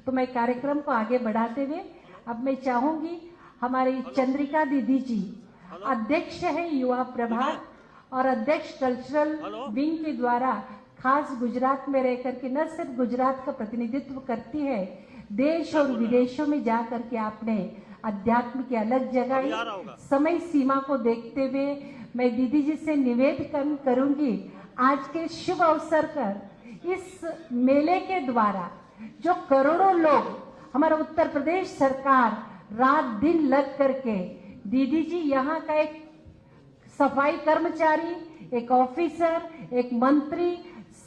तो मैं कार्यक्रम को आगे बढ़ाते हुए अब मैं चाहूंगी हमारी चंद्रिका दीदी जी अध्यक्ष है युवा प्रभाग और अध्यक्ष कल्चरल विंग के द्वारा खास गुजरात में रह करके न सिर्फ गुजरात का प्रतिनिधित्व करती है, देश और विदेशों में जा करके आपने अध्यात्म की अलग जगह। समय सीमा को देखते हुए मैं दीदी जी से निवेदन करूंगी, आज के शुभ अवसर पर इस मेले के द्वारा जो करोड़ों लोग हमारा उत्तर प्रदेश सरकार रात दिन लग करके, दीदी जी यहाँ का एक सफाई कर्मचारी, एक ऑफिसर, एक मंत्री,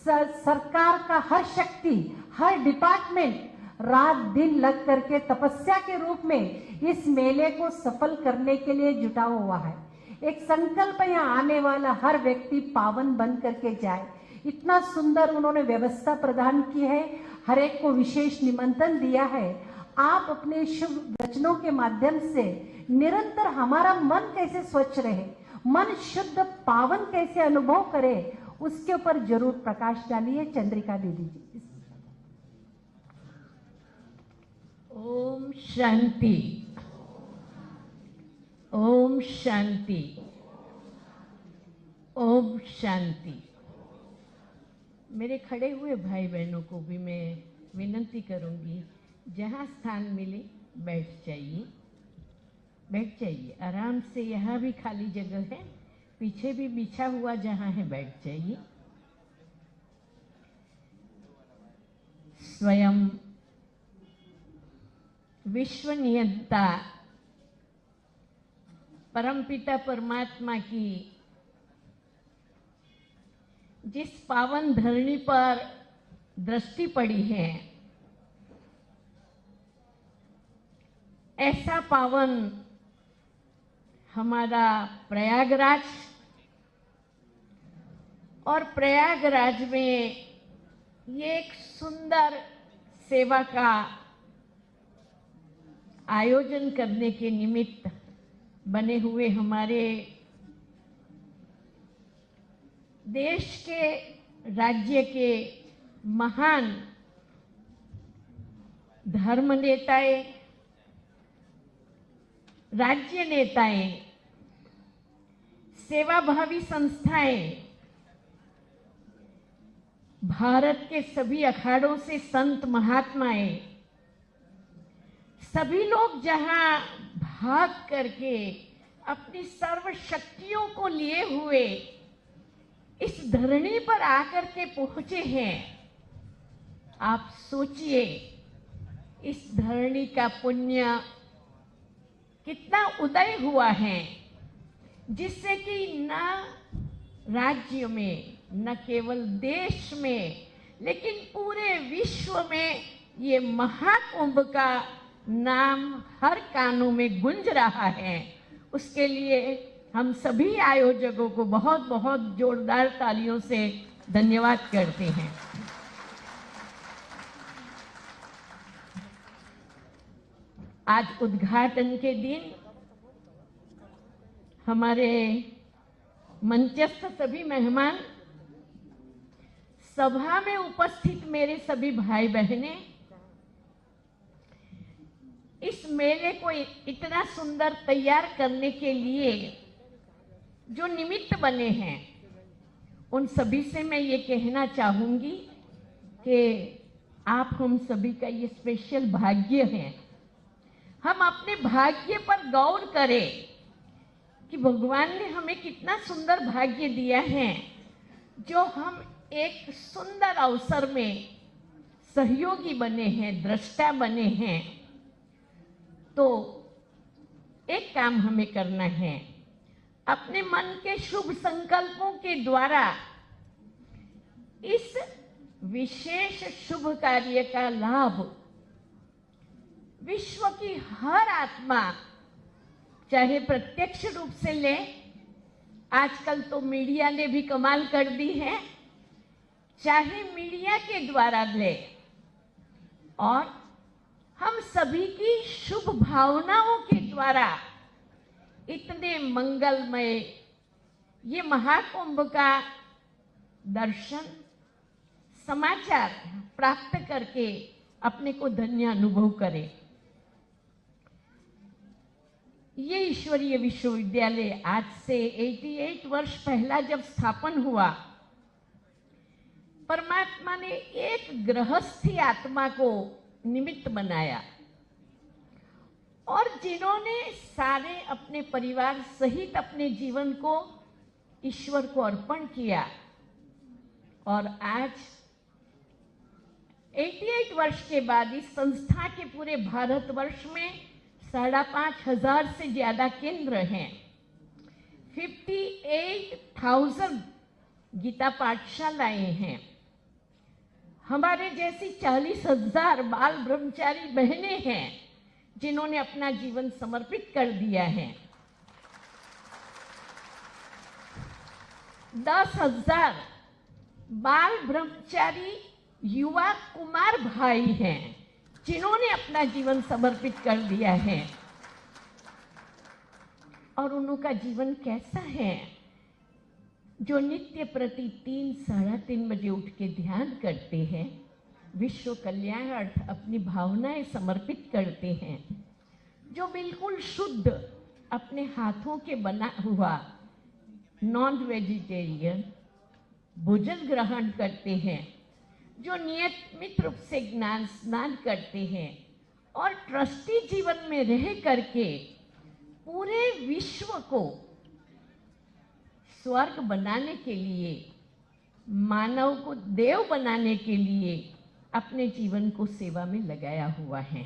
सरकार का हर शक्ति, हर डिपार्टमेंट रात दिन लग करके तपस्या के रूप में इस मेले को सफल करने के लिए जुटा हुआ है। एक संकल्प यहाँ आने वाला हर व्यक्ति पावन बन करके जाए, इतना सुंदर उन्होंने व्यवस्था प्रदान की है, हर एक को विशेष निमंत्रण दिया है। आप अपने शुभ वचनों के माध्यम से निरंतर हमारा मन कैसे स्वच्छ रहे, मन शुद्ध पावन कैसे अनुभव करे, उसके ऊपर जरूर प्रकाश डालिए चंद्रिका दीदी जी। ओम शांति, ओम शांति, ओम शांति। मेरे खड़े हुए भाई बहनों को भी मैं विनती करूंगी, जहाँ स्थान मिले बैठ जाइए, बैठ जाइए आराम से। यहाँ भी खाली जगह है, पीछे भी बिछा हुआ जहाँ है बैठ जाइए। स्वयं विश्व नियंता परमपिता परमात्मा की जिस पावन धरणी पर दृष्टि पड़ी है, ऐसा पावन हमारा प्रयागराज, और प्रयागराज में ये एक सुंदर सेवा का आयोजन करने के निमित्त बने हुए हमारे देश के, राज्य के महान धर्म नेताएं, राज्य नेताएं, सेवाभावी संस्थाएं, भारत के सभी अखाड़ों से संत महात्माएं, सभी लोग जहां भाग करके अपनी सर्व शक्तियों को लिए हुए इस धरणी पर आकर के पहुंचे हैं। आप सोचिए इस धरणी का पुण्य कितना उदय हुआ है, जिससे कि न राज्य में, न केवल देश में, लेकिन पूरे विश्व में ये महाकुंभ का नाम हर कानों में गूंज रहा है। उसके लिए हम सभी आयोजकों को बहुत बहुत जोरदार तालियों से धन्यवाद करते हैं। आज उद्घाटन के दिन हमारे मंचस्थ सभी मेहमान, सभा में उपस्थित मेरे सभी भाई बहनें, इस मेले को इतना सुंदर तैयार करने के लिए जो निमित्त बने हैं, उन सभी से मैं ये कहना चाहूंगी कि आप हम सभी का ये स्पेशल भाग्य है। हम अपने भाग्य पर गौर करें कि भगवान ने हमें कितना सुंदर भाग्य दिया है, जो हम एक सुंदर अवसर में सहयोगी बने हैं, दृष्टा बने हैं। तो एक काम हमें करना है, अपने मन के शुभ संकल्पों के द्वारा इस विशेष शुभ कार्य का लाभ विश्व की हर आत्मा, चाहे प्रत्यक्ष रूप से ले, आजकल तो मीडिया ने भी कमाल कर दी है, चाहे मीडिया के द्वारा ले, और हम सभी की शुभ भावनाओं के द्वारा इतने मंगलमय ये महाकुंभ का दर्शन, समाचार प्राप्त करके अपने को धन्य अनुभव करें। ये ईश्वरीय विश्वविद्यालय आज से 88 वर्ष पहला जब स्थापन हुआ, परमात्मा ने एक गृहस्थी आत्मा को निमित्त बनाया और जिन्होंने सारे अपने परिवार सहित अपने जीवन को ईश्वर को अर्पण किया, और आज 88 वर्ष के बाद इस संस्था के पूरे भारतवर्ष में 5,500 से ज्यादा केंद्र हैं। 58,000 गीता पाठशालाएं हैं। हमारे जैसी 40,000 बाल ब्रह्मचारी बहनें हैं जिन्होंने अपना जीवन समर्पित कर दिया है। 10,000 बाल ब्रह्मचारी युवा कुमार भाई हैं जिन्होंने अपना जीवन समर्पित कर दिया है। और उनका जीवन कैसा है? जो नित्य प्रति 3-3:30 बजे उठ के ध्यान करते हैं, विश्व कल्याणार्थ अपनी भावनाएं समर्पित करते हैं, जो बिल्कुल शुद्ध अपने हाथों के बना हुआ नॉन वेजिटेरियन भोजन ग्रहण करते हैं, जो नियमित रूप से ज्ञान स्नान करते हैं और ट्रस्टी जीवन में रह करके पूरे विश्व को स्वर्ग बनाने के लिए, मानव को देव बनाने के लिए अपने जीवन को सेवा में लगाया हुआ है।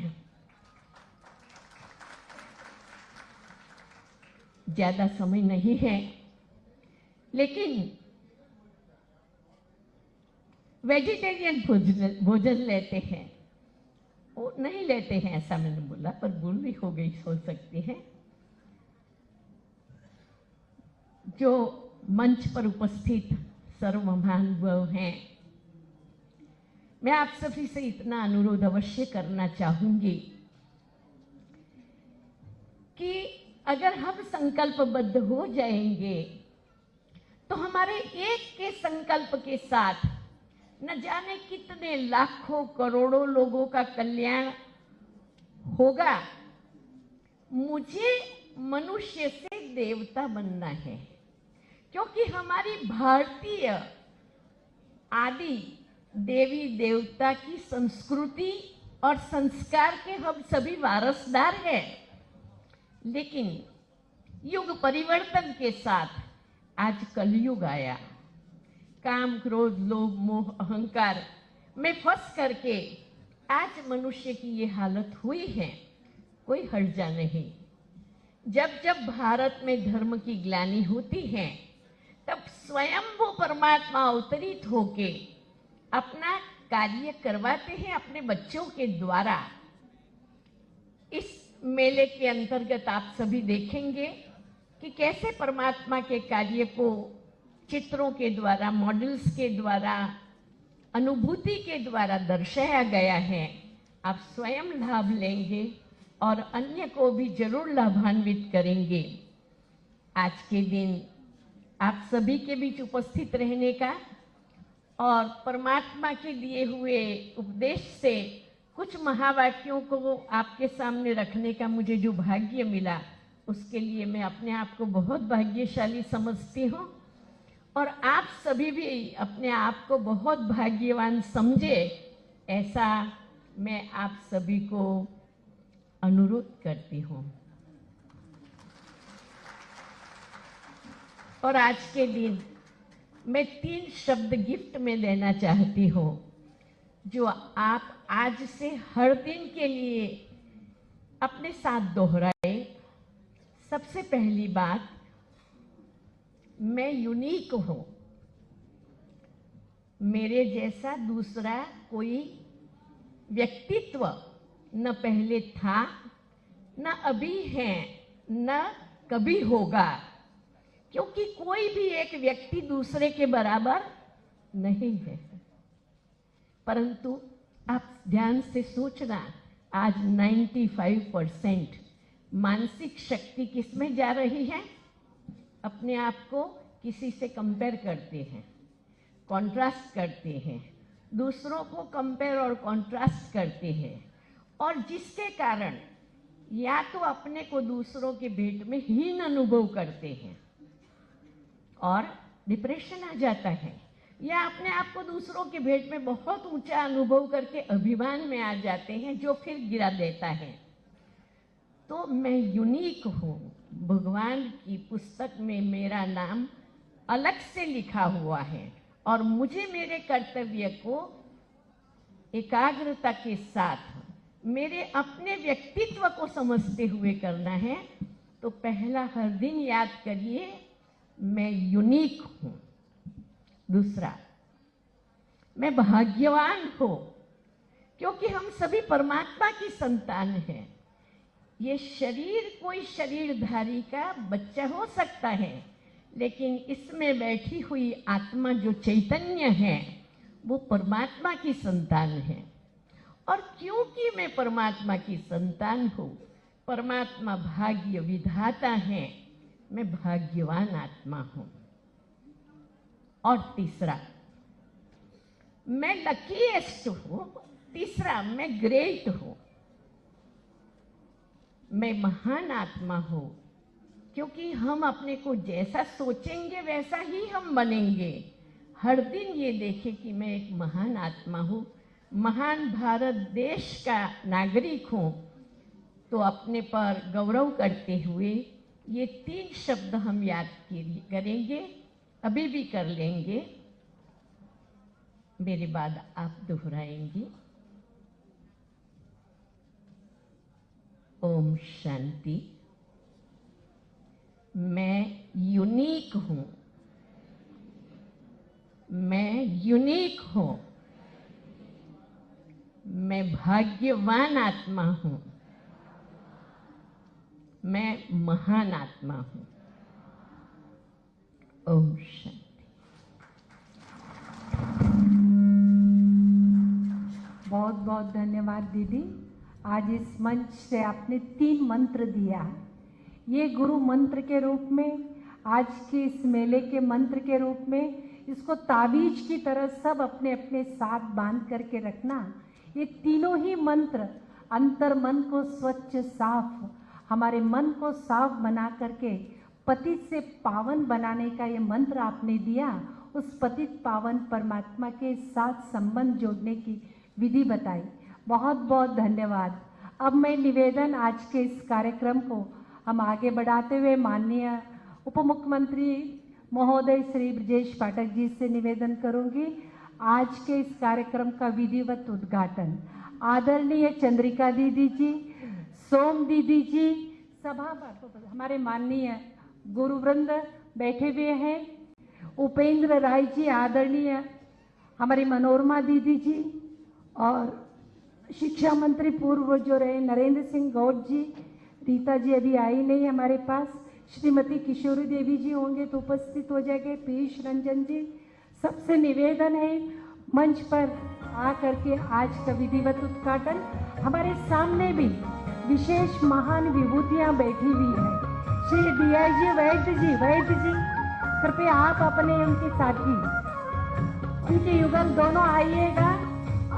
ज्यादा समय नहीं है, लेकिन वेजिटेरियन भोजन लेते हैं, वो नहीं लेते हैं ऐसा मैंने बोला, पर भूल भी हो गई हो सकती है। जो मंच पर उपस्थित सर्व महानुभाव हैं, मैं आप सभी से इतना अनुरोध अवश्य करना चाहूंगी कि अगर हम संकल्पबद्ध हो जाएंगे तो हमारे एक के संकल्प के साथ न जाने कितने लाखों करोड़ों लोगों का कल्याण होगा। मुझे मनुष्य से देवता बनना है, क्योंकि हमारी भारतीय आदि देवी देवता की संस्कृति और संस्कार के हम सभी वारसदार हैं। लेकिन युग परिवर्तन के साथ आज कलयुग आया। काम, क्रोध, लोभ, मोह, अहंकार में फंस करके आज मनुष्य की ये हालत हुई है। कोई हर्जा नहीं। जब जब भारत में धर्म की ग्लानि होती है, तब स्वयं वो परमात्मा अवतरित होके अपना कार्य करवाते हैं अपने बच्चों के द्वारा। इस मेले के अंतर्गत आप सभी देखेंगे कि कैसे परमात्मा के कार्य को चित्रों के द्वारा, मॉडल्स के द्वारा, अनुभूति के द्वारा दर्शाया गया है। आप स्वयं लाभ लेंगे और अन्य को भी जरूर लाभान्वित करेंगे। आज के दिन आप सभी के बीच उपस्थित रहने का और परमात्मा के दिए हुए उपदेश से कुछ महावाक्यों को आपके सामने रखने का मुझे जो भाग्य मिला, उसके लिए मैं अपने आप को बहुत भाग्यशाली समझती हूँ। और आप सभी भी अपने आप को बहुत भाग्यवान समझे, ऐसा मैं आप सभी को अनुरोध करती हूँ। और आज के दिन मैं 3 शब्द गिफ्ट में देना चाहती हूँ, जो आप आज से हर दिन के लिए अपने साथ दोहराए। सबसे पहली बात, मैं यूनिक हूँ। मेरे जैसा दूसरा कोई व्यक्तित्व न पहले था, न अभी है, न कभी होगा, क्योंकि कोई भी एक व्यक्ति दूसरे के बराबर नहीं है। परंतु आप ध्यान से सोचना, आज 95% मानसिक शक्ति किसमें जा रही है? अपने आप को किसी से कंपेयर करते हैं, कॉन्ट्रास्ट करते हैं, दूसरों को कंपेयर और कॉन्ट्रास्ट करते हैं, और जिसके कारण या तो अपने को दूसरों के भेंट में हीन अनुभव करते हैं और डिप्रेशन आ जाता है, या अपने आप को दूसरों के भेंट में बहुत ऊंचा अनुभव करके अभिमान में आ जाते हैं, जो फिर गिरा देता है। तो मैं यूनिक हूँ, भगवान की पुस्तक में मेरा नाम अलग से लिखा हुआ है और मुझे मेरे कर्तव्य को एकाग्रता के साथ मेरे अपने व्यक्तित्व को समझते हुए करना है। तो पहला, हर दिन याद करिए मैं यूनिक हूँ। दूसरा, मैं भाग्यवान हूँ क्योंकि हम सभी परमात्मा की संतान हैं। ये शरीर कोई शरीरधारी का बच्चा हो सकता है, लेकिन इसमें बैठी हुई आत्मा जो चैतन्य है वो परमात्मा की संतान है। और क्योंकि मैं परमात्मा की संतान हूँ, परमात्मा भाग्य विधाता है, मैं भाग्यवान आत्मा हूँ। और तीसरा, मैं लकीएस्ट हूँ। तीसरा, मैं ग्रेट हूँ, मैं महान आत्मा हूँ, क्योंकि हम अपने को जैसा सोचेंगे वैसा ही हम बनेंगे। हर दिन ये देखें कि मैं एक महान आत्मा हूँ, महान भारत देश का नागरिक हूँ। तो अपने पर गौरव करते हुए ये 3 शब्द हम याद करेंगे, अभी भी कर लेंगे, मेरे बाद आप दोहराएंगे। ओम शांति। मैं यूनिक हूँ, मैं यूनिक हूँ, मैं भाग्यवान आत्मा हूँ, मैं महान आत्मा हूँ। ओम शांति। बहुत बहुत धन्यवाद दीदी। आज इस मंच से आपने 3 मंत्र दिया। ये गुरु मंत्र के रूप में, आज के इस मेले के मंत्र के रूप में, इसको ताबीज की तरह सब अपने अपने साथ बांध करके रखना। ये तीनों ही मंत्र अंतर मन को स्वच्छ साफ, हमारे मन को साफ बना करके पतित से पावन बनाने का ये मंत्र आपने दिया। उस पतित पावन परमात्मा के साथ संबंध जोड़ने की विधि बताई। बहुत बहुत धन्यवाद। अब मैं निवेदन आज के इस कार्यक्रम को हम आगे बढ़ाते हुए माननीय उप मुख्यमंत्री महोदय श्री ब्रजेश पाठक जी से निवेदन करूंगी। आज के इस कार्यक्रम का विधिवत उद्घाटन आदरणीय चंद्रिका दीदी जी, सोम दीदी जी, सभा हमारे माननीय गुरुवृंद बैठे हुए हैं, उपेंद्र राय जी, आदरणीय हमारी मनोरमा दीदी जी, और शिक्षा मंत्री पूर्व जो रहे नरेंद्र सिंह गौड़ जी, रीता जी अभी आई नहीं हमारे पास, श्रीमती किशोरी देवी जी होंगे तो उपस्थित हो जाएंगे, पीयूष रंजन जी। सबसे निवेदन है मंच पर आकर के आज का विधिवत उद्घाटन। हमारे सामने भी विशेष महान विभूतियां बैठी हुई है। श्री डीआईजी वैद्य जी कृपया आप अपने उनके साथी उनके युगल दोनों आइएगा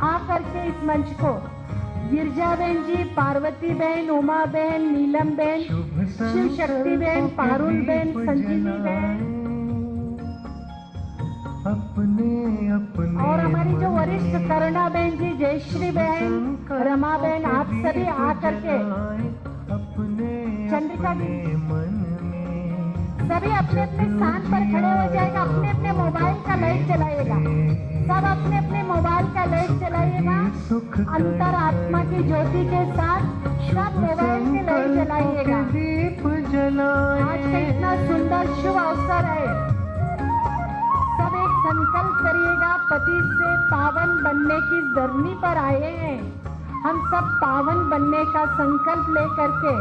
आकर के इस मंच को। गिरजा बहन जी, पार्वती बहन, उमा बहन, नीलम बहन, शिव शक्ति बहन, पारुल बहन, संजीवनी बहन और हमारी जो वरिष्ठ करुणा बहन जी, जयश्री बहन, रमा बहन, आप सभी आकर के चंद्रिका जी सभी अपने अपने स्थान पर खड़े हो जाएगा। अपने अपने मोबाइल का लाइट जलाइएगा, सब अपने अपने मोबाइल का लाइट जलाइएगा। अंतर आत्मा की ज्योति के साथ सब मोबाइल के लाइट जलाइएगा। आज का इतना सुंदर शुभ अवसर है, सब एक संकल्प करिएगा। पति से पावन बनने की धरनी पर आए हैं, हम सब पावन बनने का संकल्प लेकर के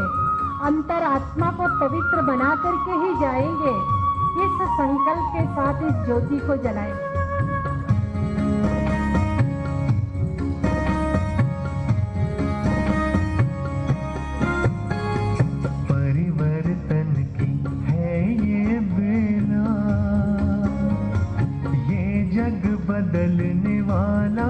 अंतर आत्मा को पवित्र बना करके ही जाएंगे। इस संकल्प के साथ इस ज्योति को जलाएंगे। परिवर्तन की है ये बेला, ये जग बदलने वाला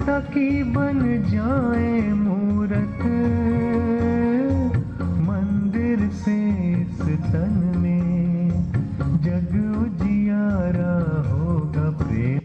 सखी बन जाए मूरत मंदिर से इस तन में, जग उजियारा होगा प्रेम।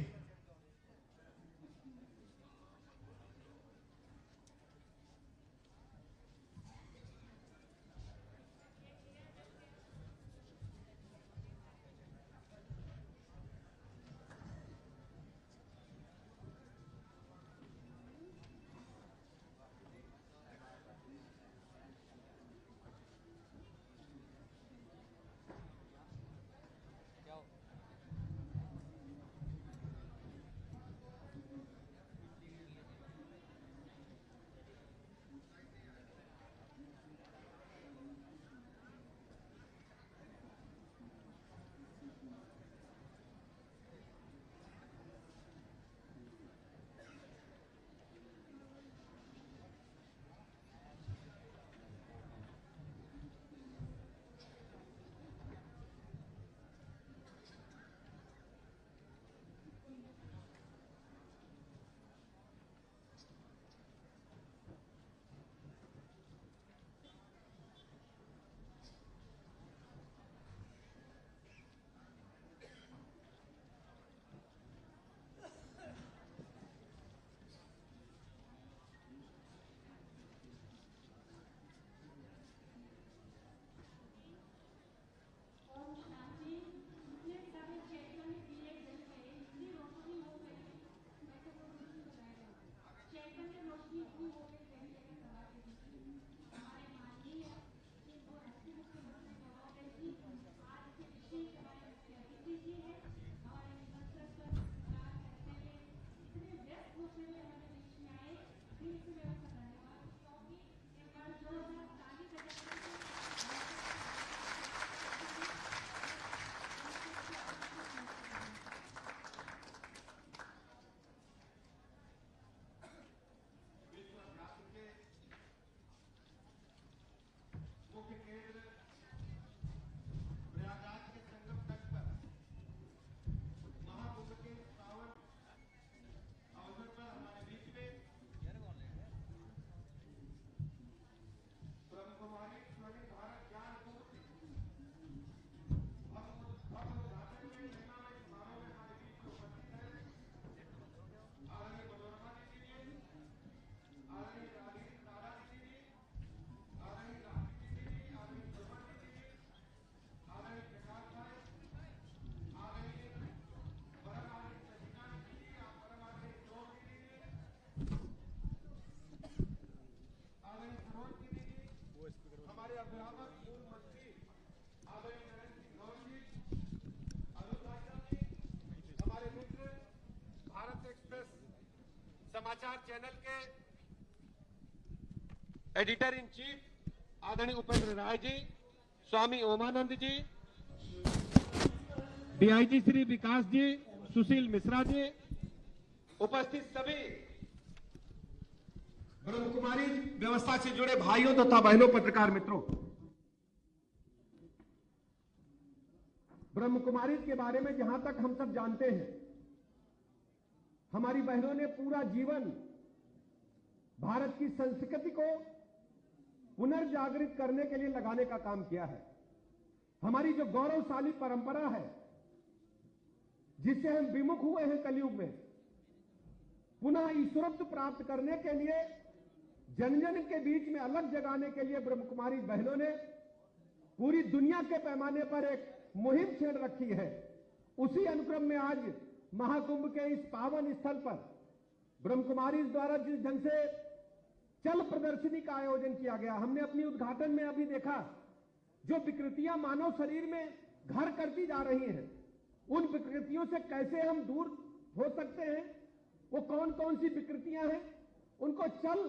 समाचार चैनल के एडिटर इन चीफ आदरणीय उपेंद्र राय जी, स्वामी ओमानंद जी, डीआईजी श्री विकास जी, सुशील मिश्रा जी, उपस्थित सभी ब्रह्म कुमारी व्यवस्था से जुड़े भाइयों तथा बहनों, पत्रकार मित्रों, ब्रह्म कुमारी के बारे में जहां तक हम सब जानते हैं, हमारी बहनों ने पूरा जीवन भारत की संस्कृति को पुनर्जागृत करने के लिए लगाने का काम किया है। हमारी जो गौरवशाली परंपरा है, जिससे हम विमुख हुए हैं कलयुग में, पुनः ईश्वरत्व प्राप्त करने के लिए, जन जन के बीच में अलग जगाने के लिए ब्रह्म कुमारी बहनों ने पूरी दुनिया के पैमाने पर एक मुहिम छेड़ रखी है। उसी अनुक्रम में आज महाकुंभ के इस पावन स्थल पर ब्रह्म कुमारी द्वारा जिस ढंग से चल प्रदर्शनी का आयोजन किया गया, हमने अपनी उद्घाटन में अभी देखा, जो विकृतियां मानव शरीर में घर करती जा रही हैं, उन विकृतियों से कैसे हम दूर हो सकते हैं, वो कौन कौन सी विकृतियां हैं, उनको चल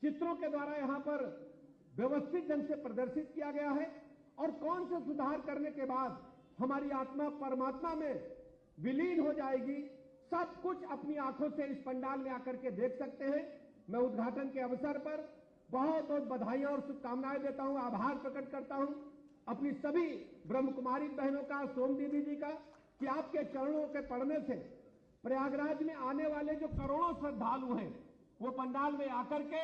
चित्रों के द्वारा यहां पर व्यवस्थित ढंग से प्रदर्शित किया गया है। और कौन से सुधार करने के बाद हमारी आत्मा परमात्मा में विलीन हो जाएगी, सब कुछ अपनी आंखों से इस पंडाल में आकर के देख सकते हैं। मैं उद्घाटन के अवसर पर बहुत बहुत बधाइयां और शुभकामनाएं देता हूं, आभार प्रकट करता हूं अपनी सभी ब्रह्म कुमारी बहनों का, सोम दीदी जी का, कि आपके चरणों के पढ़ने से प्रयागराज में आने वाले जो करोड़ों श्रद्धालु हैं वो पंडाल में आकर के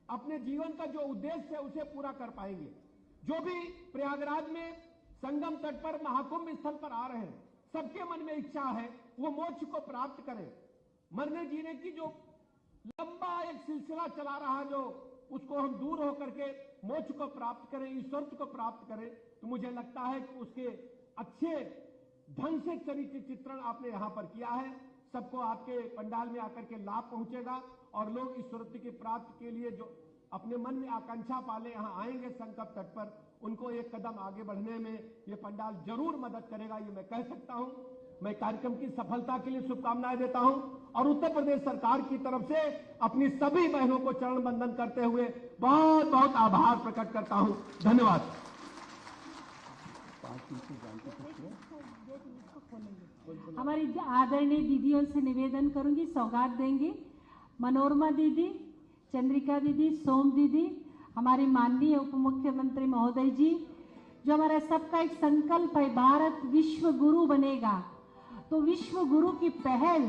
अपने जीवन का जो उद्देश्य है उसे पूरा कर पाएंगे। जो भी प्रयागराज में संगम तट पर महाकुंभ स्थल पर आ रहे हैं, सबके मन में इच्छा है वो मोक्ष को प्राप्त करें। मरने जीने की जो लंबा एक सिलसिला चला रहा जो उसको हम दूर होकर के मोक्ष को प्राप्त करें, ईश्वर को प्राप्त करें। तो मुझे लगता है कि उसके अच्छे ढंग से चरित्र चित्रण आपने यहां पर किया है। सबको आपके पंडाल में आकर के लाभ पहुंचेगा और लोग ईश्वरत्व की प्राप्ति के लिए जो अपने मन में आकांक्षा पाले यहाँ आएंगे संकट तट पर, उनको एक कदम आगे बढ़ने में ये पंडाल जरूर मदद करेगा, ये मैं कह सकता हूं। मैं कार्यक्रम की सफलता के लिए शुभकामनाएं देता हूं और उत्तर प्रदेश सरकार की तरफ से अपनी सभी बहनों को चरण बंदन करते हुए बहुत बहुत आभार प्रकट करता हूं। धन्यवाद। हमारी आदरणीय दीदियों से निवेदन करूंगी, सौगात देंगी मनोरमा दीदी, चंद्रिका दीदी, सोम दीदी, हमारे माननीय उप मुख्यमंत्री महोदय जी। जो हमारा सबका एक संकल्प है, भारत विश्व गुरु बनेगा, तो विश्व गुरु की पहल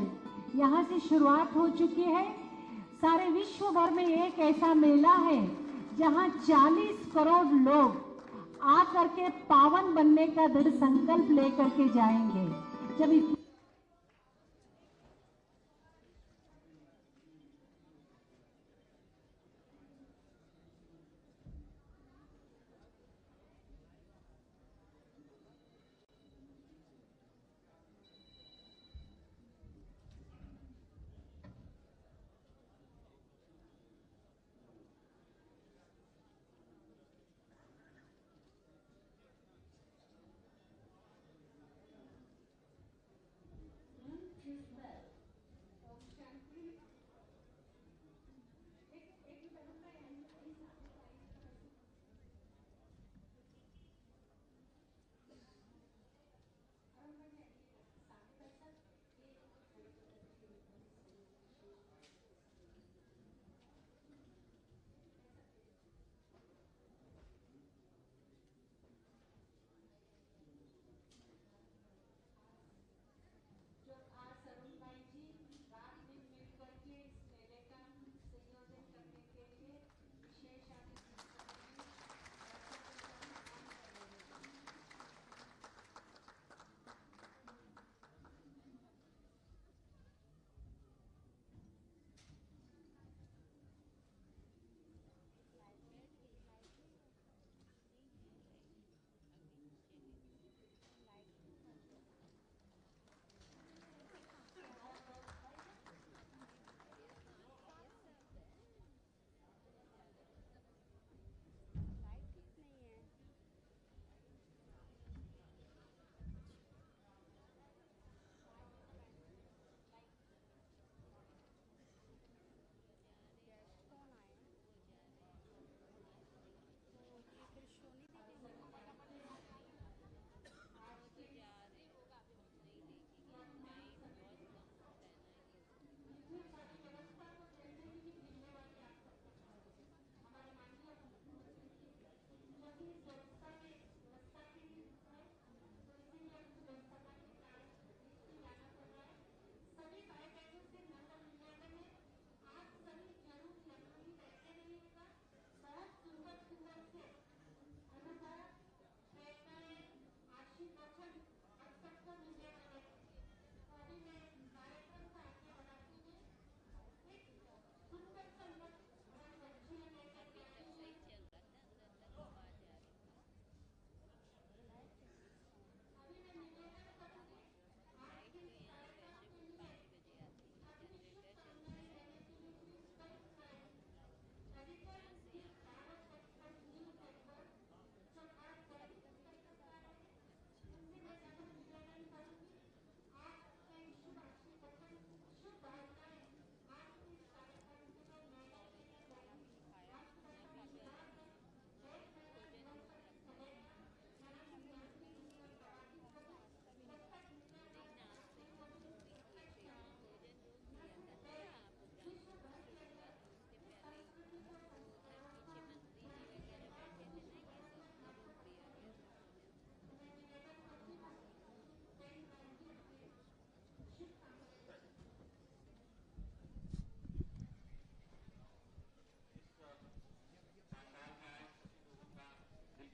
यहाँ से शुरुआत हो चुकी है। सारे विश्व भर में एक ऐसा मेला है जहाँ 40 करोड़ लोग आकर के पावन बनने का दृढ़ संकल्प लेकर के जाएंगे। जब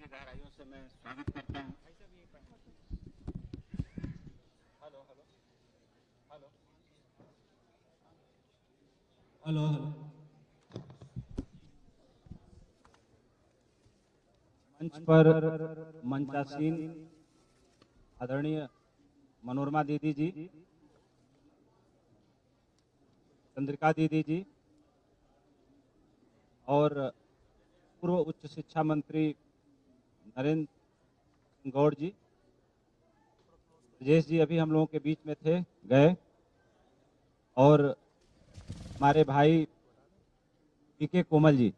से गहराइयों से मैं स्वागत करता हूं। Hello hello hello hello hello. मंच पर मंचासीन आदरणीय मनोरमा दीदी जी, चंद्रिका दीदी जी और पूर्व उच्च शिक्षा मंत्री नरेंद्र गौड़ जी, राजेश जी अभी हम लोगों के बीच में थे, गए, और हमारे भाई पीके कोमल जी।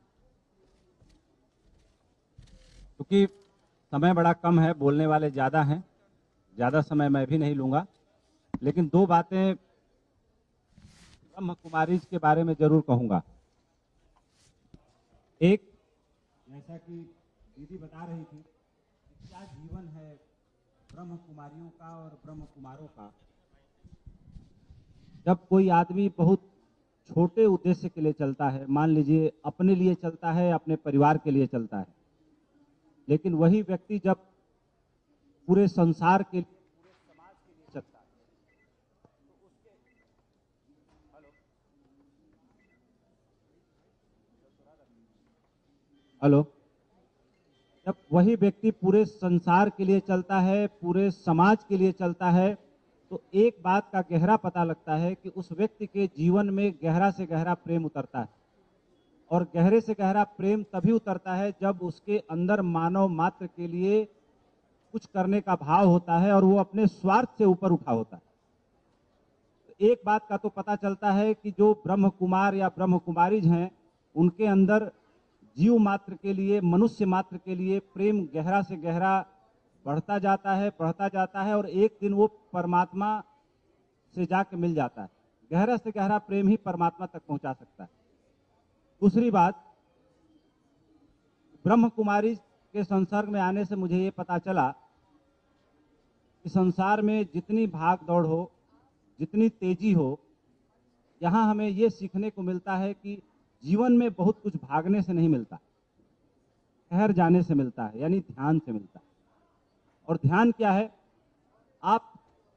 क्योंकि समय बड़ा कम है, बोलने वाले ज़्यादा हैं, ज़्यादा समय मैं भी नहीं लूँगा, लेकिन दो बातें ब्रह्म कुमारीज के बारे में जरूर कहूँगा। एक, जैसा कि दीदी बता रही थी, क्या जीवन है ब्रह्म कुमारियों का और ब्रह्म कुमारों का। जब कोई आदमी बहुत छोटे उद्देश्य के लिए चलता है, मान लीजिए अपने लिए चलता है, अपने परिवार के लिए चलता है, लेकिन वही व्यक्ति जब पूरे संसार के लिए, पूरे समाज के लिए चलता है, तो उसके हेलो, जब वही व्यक्ति पूरे संसार के लिए चलता है, पूरे समाज के लिए चलता है, तो एक बात का गहरा पता लगता है कि उस व्यक्ति के जीवन में गहरा से गहरा प्रेम उतरता है। और गहरे से गहरा प्रेम तभी उतरता है जब उसके अंदर मानव मात्र के लिए कुछ करने का भाव होता है और वो अपने स्वार्थ से ऊपर उठा होता है। तो एक बात का तो पता चलता है कि जो ब्रह्म कुमार या ब्रह्म कुमारीज हैं, उनके अंदर जीव मात्र के लिए, मनुष्य मात्र के लिए प्रेम गहरा से गहरा बढ़ता जाता है और एक दिन वो परमात्मा से जाके मिल जाता है। गहरा से गहरा प्रेम ही परमात्मा तक पहुंचा सकता है। दूसरी बात, ब्रह्म कुमारी के संसर्ग में आने से मुझे ये पता चला कि संसार में जितनी भाग दौड़ हो, जितनी तेजी हो, यहाँ हमें ये सीखने को मिलता है कि जीवन में बहुत कुछ भागने से नहीं मिलता, ठहर जाने से मिलता है, यानी ध्यान से मिलता है। और ध्यान क्या है? आप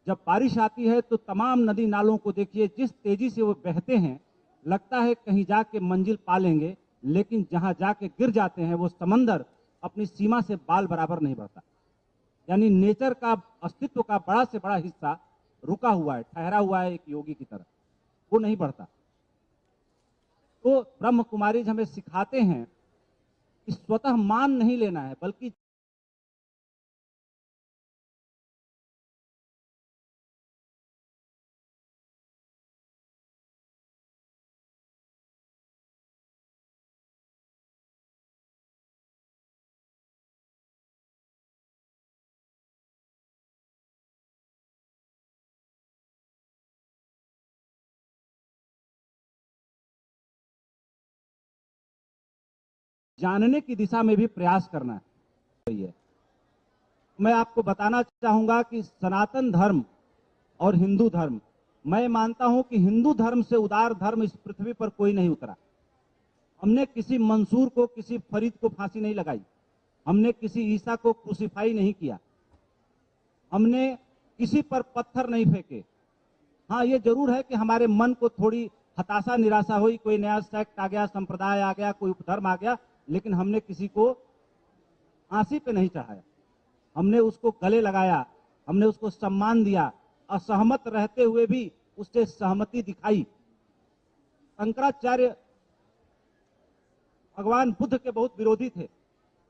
जब बारिश आती है तो तमाम नदी नालों को देखिए, जिस तेजी से वो बहते हैं, लगता है कहीं जाके मंजिल पा लेंगे, लेकिन जहां जाके गिर जाते हैं वो समंदर अपनी सीमा से बाल बराबर नहीं बढ़ता। यानी नेचर का अस्तित्व का बड़ा से बड़ा हिस्सा रुका हुआ है, ठहरा हुआ है, एक योगी की तरह, वो नहीं बढ़ता। तो ब्रह्म कुमारीज हमें सिखाते हैं कि स्वतः मान नहीं लेना है, बल्कि जानने की दिशा में भी प्रयास करना है। मैं आपको बताना चाहूंगा कि सनातन धर्म और हिंदू धर्म, मैं मानता हूं कि हिंदू धर्म से उदार धर्म इस पृथ्वी पर कोई नहीं उतरा। हमने किसी मंसूर को, किसी फरीद को फांसी नहीं लगाई, हमने किसी ईसा को क्रूसिफाई नहीं किया, हमने किसी पर पत्थर नहीं फेंके। हाँ, ये जरूर है कि हमारे मन को थोड़ी हताशा निराशा हुई, कोई नया सेक्ट आ गया, संप्रदाय आ गया, कोई उपधर्म आ गया, लेकिन हमने किसी को फांसी पे नहीं चढ़ाया, हमने उसको गले लगाया, हमने उसको सम्मान दिया, असहमत रहते हुए भी उससे सहमति दिखाई। शंकराचार्य भगवान बुद्ध के बहुत विरोधी थे,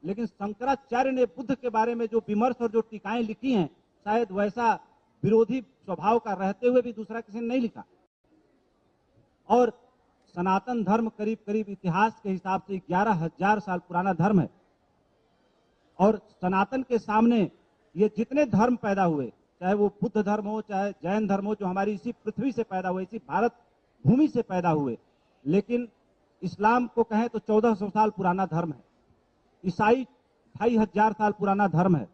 लेकिन शंकराचार्य ने बुद्ध के बारे में जो विमर्श और जो टीकाएं लिखी हैं, शायद वैसा विरोधी स्वभाव का रहते हुए भी दूसरा किसी ने नहीं लिखा। और सनातन धर्म करीब करीब इतिहास के हिसाब से 11,000 साल पुराना धर्म है। और सनातन के सामने ये जितने धर्म पैदा हुए, चाहे वो बुद्ध धर्म हो, चाहे जैन धर्म हो, जो हमारी इसी पृथ्वी से पैदा हुए, इसी भारत भूमि से पैदा हुए, लेकिन इस्लाम को कहें तो 1400 साल पुराना धर्म है, ईसाई 2500 साल पुराना धर्म है,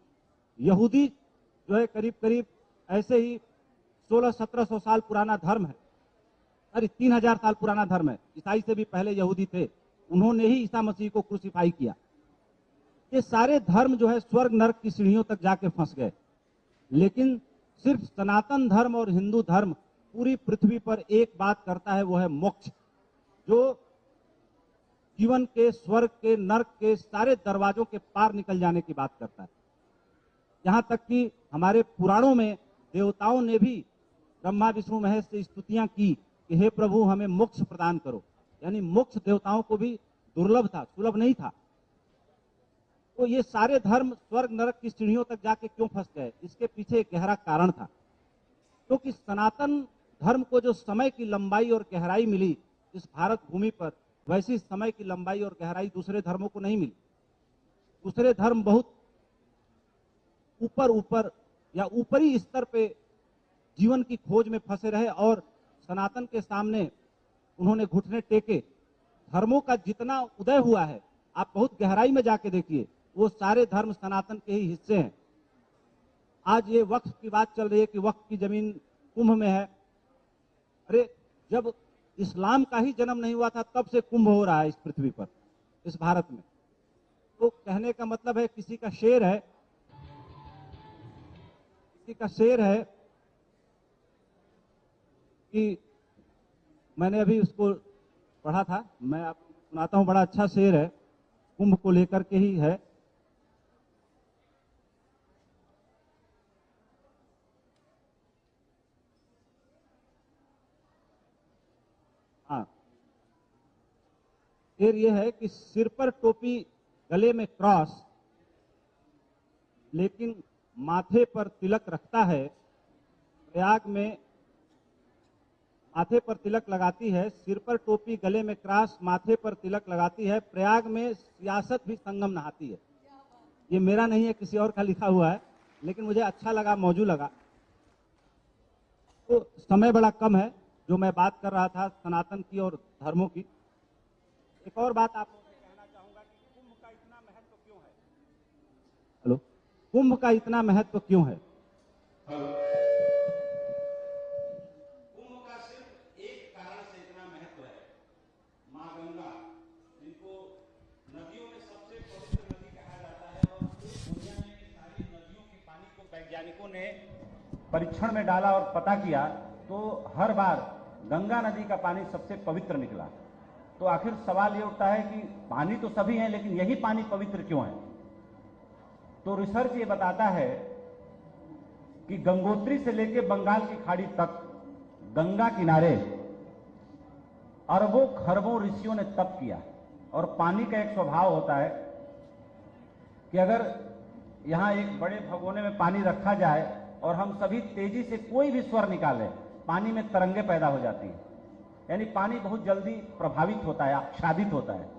यहूदी जो है करीब करीब ऐसे ही 1600-1700 साल पुराना धर्म है, अरे 3000 साल पुराना धर्म है। ईसाई से भी पहले यहूदी थे, उन्होंने ही ईसा मसीह को क्रूसिफाई किया। ये सारे धर्म जो है स्वर्ग नरक की सीढ़ियों तक जाके फंस गए, लेकिन सिर्फ सनातन धर्म और हिंदू धर्म पूरी पृथ्वी पर एक बात करता है, वो है मोक्ष, जो जीवन के, स्वर्ग के, नरक के सारे दरवाजों के पार निकल जाने की बात करता है। यहां तक कि हमारे पुराणों में देवताओं ने भी ब्रह्मा विष्णु महेश से स्तुतियां की कि हे प्रभु हमें मोक्ष प्रदान करो, यानी मोक्ष देवताओं को भी दुर्लभ था, सुलभ नहीं था। तो ये सारे धर्म स्वर्ग नरक की सीढ़ियों तक जाके क्यों फंस गए, इसके पीछे एक गहरा कारण था। क्योंकि सनातन धर्म को जो समय की लंबाई और गहराई मिली इस भारत भूमि पर, वैसी समय की लंबाई और गहराई दूसरे धर्मों को नहीं मिली। दूसरे धर्म बहुत ऊपर या ऊपरी स्तर पे जीवन की खोज में फंसे रहे और सनातन के सामने उन्होंने घुटने टेके। धर्मों का जितना उदय हुआ है, आप बहुत गहराई में जाके देखिए, वो सारे धर्म सनातन के ही हिस्से हैं। आज ये वक्फ की बात चल रही है कि वक्फ की जमीन कुंभ में है। अरे जब इस्लाम का ही जन्म नहीं हुआ था तब से कुंभ हो रहा है इस पृथ्वी पर, इस भारत में। तो कहने का मतलब है किसी का शेर है कि मैंने अभी उसको पढ़ा था, मैं आपको सुनाता हूं, बड़ा अच्छा शेर है, कुंभ को लेकर के ही है। हाँ, शेर ये है कि सिर पर टोपी गले में क्रॉस, लेकिन माथे पर तिलक रखता है। प्रयाग में माथे पर तिलक लगाती है, सिर पर टोपी गले में क्रॉस, माथे पर तिलक लगाती है। प्रयाग में सियासत भी संगम नहाती है। ये मेरा नहीं है, किसी और का लिखा हुआ है, लेकिन मुझे अच्छा लगा, मौजू लगा। तो समय बड़ा कम है, जो मैं बात कर रहा था सनातन की और धर्मों की। एक और बात आपको कहना चाहूंगा कि कुंभ का इतना महत्व क्यों है। हेलो, कुंभ का इतना महत्व क्यों है? कुंभ का सिर्फ एक कारण से इतना महत्व है। मां गंगा, जिनको नदियों में सबसे पवित्र नदी कहा जाता है, और दुनिया में सारी नदियों के पानी को वैज्ञानिकों ने परीक्षण में डाला और पता किया, तो हर बार गंगा नदी का पानी सबसे पवित्र निकला। तो आखिर सवाल ये उठता है कि पानी तो सभी है, लेकिन यही पानी पवित्र क्यों है? तो रिसर्च ये बताता है कि गंगोत्री से लेकर बंगाल की खाड़ी तक गंगा किनारे अरबों खरबों ऋषियों ने तप किया। और पानी का एक स्वभाव होता है कि अगर यहां एक बड़े भगोने में पानी रखा जाए और हम सभी तेजी से कोई भी स्वर निकालें, पानी में तरंगे पैदा हो जाती हैं, यानी पानी बहुत जल्दी प्रभावित होता है, आच्छादित होता है।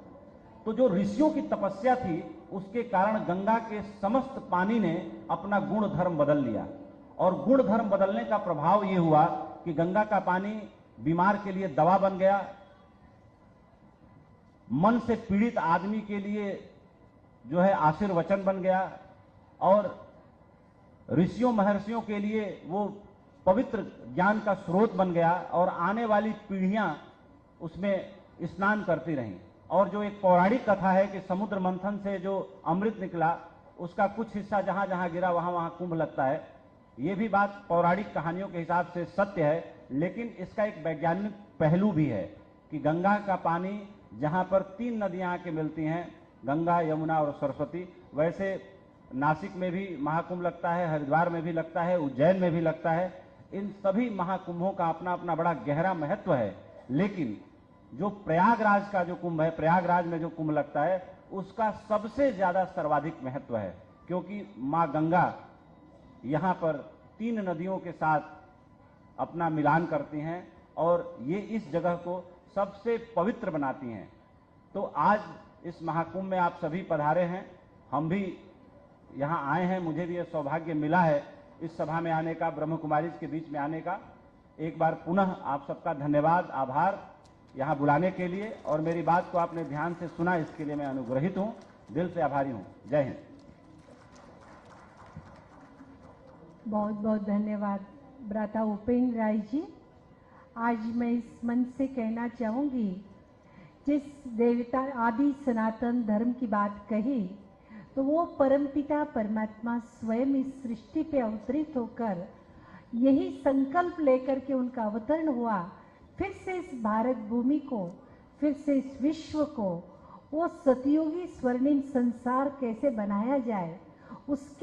तो जो ऋषियों की तपस्या थी, उसके कारण गंगा के समस्त पानी ने अपना गुण धर्म बदल लिया। और गुण धर्म बदलने का प्रभाव यह हुआ कि गंगा का पानी बीमार के लिए दवा बन गया, मन से पीड़ित आदमी के लिए जो है आशीर्वचन बन गया, और ऋषियों महर्षियों के लिए वो पवित्र ज्ञान का स्रोत बन गया, और आने वाली पीढ़ियां उसमें स्नान करती रहीं। और जो एक पौराणिक कथा है कि समुद्र मंथन से जो अमृत निकला, उसका कुछ हिस्सा जहां जहां गिरा वहां वहां कुंभ लगता है। ये भी बात पौराणिक कहानियों के हिसाब से सत्य है, लेकिन इसका एक वैज्ञानिक पहलू भी है कि गंगा का पानी जहां पर 3 नदियां आके मिलती हैं, गंगा, यमुना और सरस्वती, वैसे नासिक में भी महाकुंभ लगता है, हरिद्वार में भी लगता है, उज्जैन में भी लगता है। इन सभी महाकुंभों का अपना अपना बड़ा गहरा महत्व है। लेकिन जो प्रयागराज का जो कुंभ है, प्रयागराज में जो कुंभ लगता है, उसका सबसे ज्यादा सर्वाधिक महत्व है, क्योंकि मां गंगा यहां पर 3 नदियों के साथ अपना मिलान करती हैं और ये इस जगह को सबसे पवित्र बनाती हैं। तो आज इस महाकुंभ में आप सभी पधारे हैं, हम भी यहाँ आए हैं, मुझे भी यह सौभाग्य मिला है इस सभा में आने का, ब्रह्म कुमारी के बीच में आने का। एक बार पुनः आप सबका धन्यवाद, आभार यहाँ बुलाने के लिए, और मेरी बात को आपने ध्यान से सुना, इसके लिए मैं अनुग्रहित हूँ, दिल से आभारी हूँ। जय हिंद। बहुत बहुत धन्यवाद भ्राता उपेंद्र राय जी। आज मैं इस मंच से कहना चाहूँगी, जिस देवता आदि सनातन धर्म की बात कही, तो वो परमपिता परमात्मा स्वयं इस सृष्टि पे अवतरित होकर यही संकल्प लेकर के उनका अवतरण हुआ, फिर से इस भारत भूमि को, फिर से इस विश्व को वो सतयुगी स्वर्णिम संसार कैसे बनाया जाए उसके